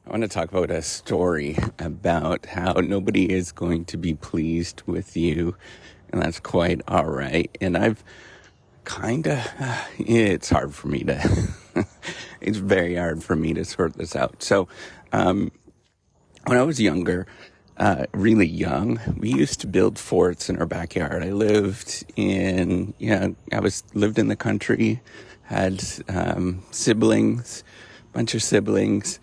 I want to talk about a story about how nobody is going to be pleased with you, and that's quite all right. And I've it's hard for me to, it's very hard for me to sort this out. So, when I was younger, really young, we used to build forts in our backyard. I lived in, lived in the country, had siblings, bunch of siblings.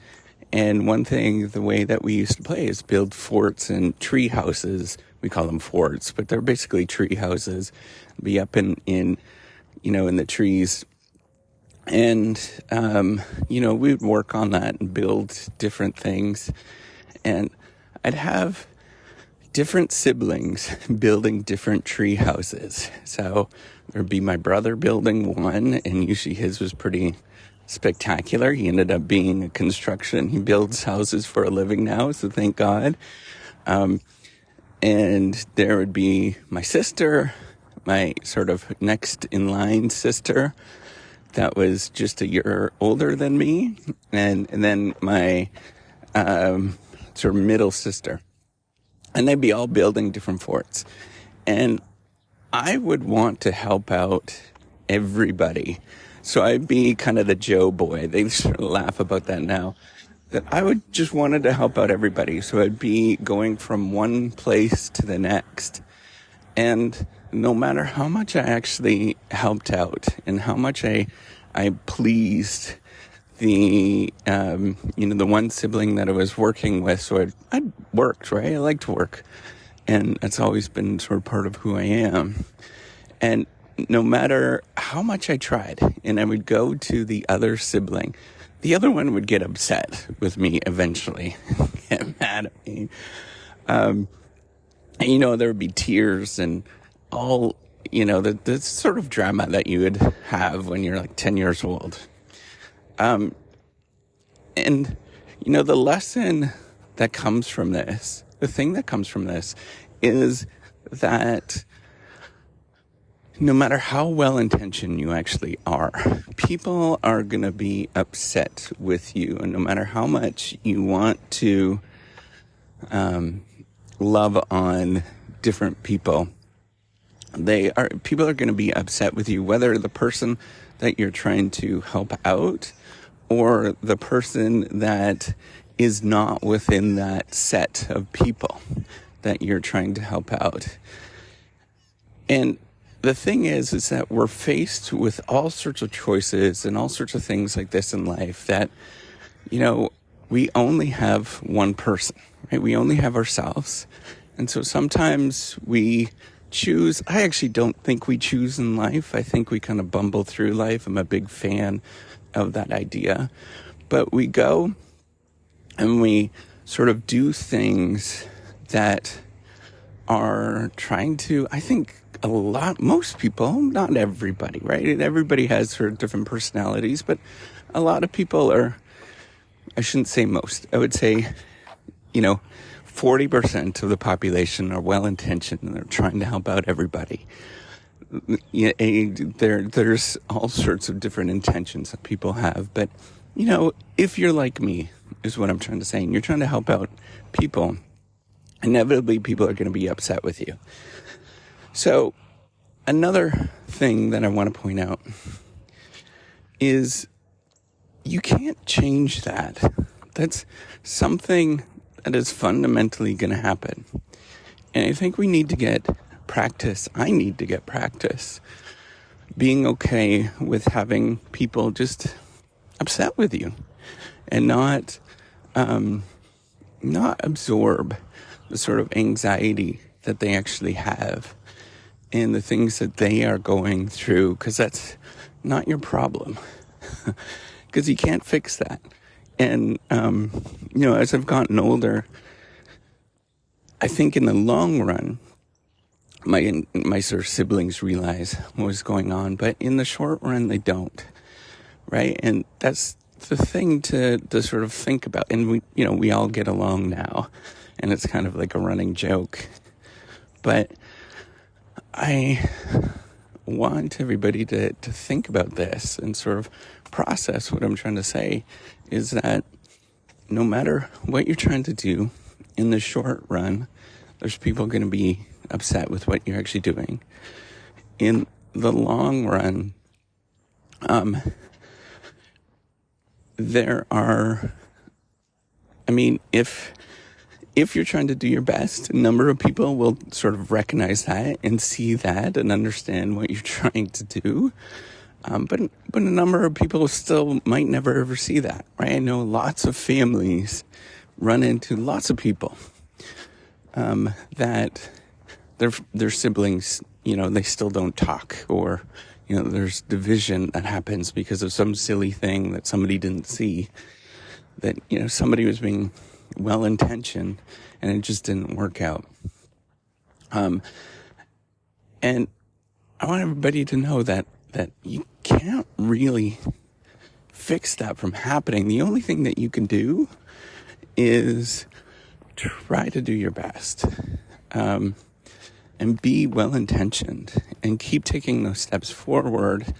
And one thing, the way that we used to play is build forts and tree houses. We call them forts, but they're basically tree houses. Be up in the trees. And, we'd work on that and build different things. And I'd have different siblings building different tree houses. So there'd be my brother building one, and usually his was pretty spectacular. He ended up being a construction. He builds houses for a living now, so thank God. And there would be my sister, my sort of next in line sister, that was just a year older than me, and then my sort of middle sister. And they'd be all building different forts. And I would want to help out everybody. So I'd be kind of the Joe boy. They sort of laugh about that now. That I would just wanted to help out everybody. So I'd be going from one place to the next. And no matter how much I actually helped out and how much I pleased the one sibling that I was working with, so I'd worked, right? I like to work, and that's always been sort of part of who I am. And no matter how much I tried, and I would go to the other sibling, the other one would get upset with me eventually, get mad at me. There would be tears and all, the sort of drama that you would have when you're like 10 years old. The lesson that comes from this, the thing that comes from this is that no matter how well-intentioned you actually are, people are going to be upset with you. And no matter how much you want to love on different people, people are going to be upset with you, whether the person that you're trying to help out or the person that is not within that set of people that you're trying to help out. And the thing is that we're faced with all sorts of choices and all sorts of things like this in life that, we only have one person, right? We only have ourselves. And so sometimes we choose. I actually don't think we choose in life. I think we kind of bumble through life. I'm a big fan of that idea. But we go and we sort of do things that are trying to, I think most people, not everybody, right? Everybody has sort of different personalities, but a lot of people I shouldn't say most, I would say, 40% of the population are well-intentioned and they're trying to help out everybody. There's all sorts of different intentions that people have, but if you're like me, is what I'm trying to say, and you're trying to help out people, inevitably people are going to be upset with you. So another thing that I want to point out is you can't change that. That's something that is fundamentally going to happen. And I think we need to get practice. I need to get practice being okay with having people just upset with you and not absorb the sort of anxiety that they actually have and the things that they are going through, because that's not your problem, because you can't fix that. And, as I've gotten older, I think in the long run, my sort of siblings realize what's going on, but in the short run, they don't, right? And that's the thing to sort of think about. And we all get along now, and it's kind of like a running joke. But I want everybody to think about this and sort of process what I'm trying to say, is that no matter what you're trying to do in the short run, there's people going to be upset with what you're actually doing. In the long run, if you're trying to do your best, a number of people will sort of recognize that and see that and understand what you're trying to do. But a number of people still might never ever see that, right? I know lots of families run into lots of people that their siblings, they still don't talk, or there's division that happens because of some silly thing that somebody didn't see, that somebody was being well-intentioned and it just didn't work out. And I want everybody to know that you can't really fix that from happening. The only thing that you can do is try to do your best, and be well-intentioned and keep taking those steps forward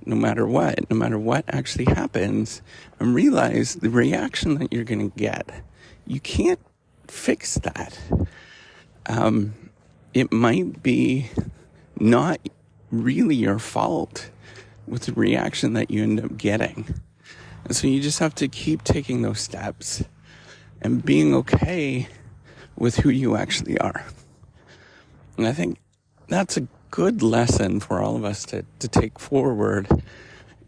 no matter what actually happens, and realize the reaction that you're going to get. You can't fix that. It might be not really your fault with the reaction that you end up getting. And so you just have to keep taking those steps and being okay with who you actually are. And I think that's a good lesson for all of us to take forward,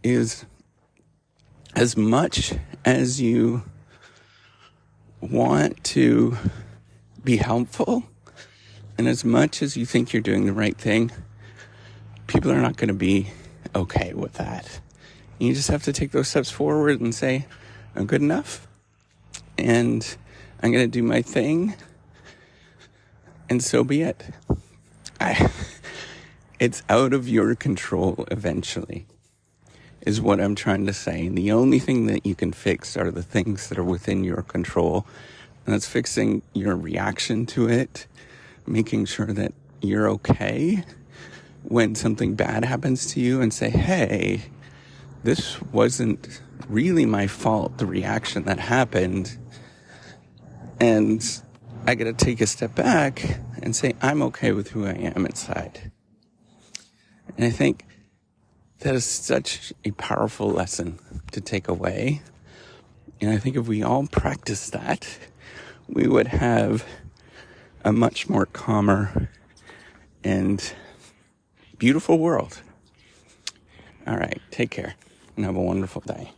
is as much as you want to be helpful and as much as you think you're doing the right thing, people are not going to be okay with that. You just have to take those steps forward and say, I'm good enough, and I'm going to do my thing, and so be it. It's out of your control eventually, is what I'm trying to say. And the only thing that you can fix are the things that are within your control. And that's fixing your reaction to it, making sure that you're okay when something bad happens to you, and say, hey, this wasn't really my fault, the reaction that happened. And I got to take a step back and say, I'm okay with who I am inside. And I think that is such a powerful lesson to take away. And I think if we all practice that, we would have a much more calmer and beautiful world. All right, take care and have a wonderful day.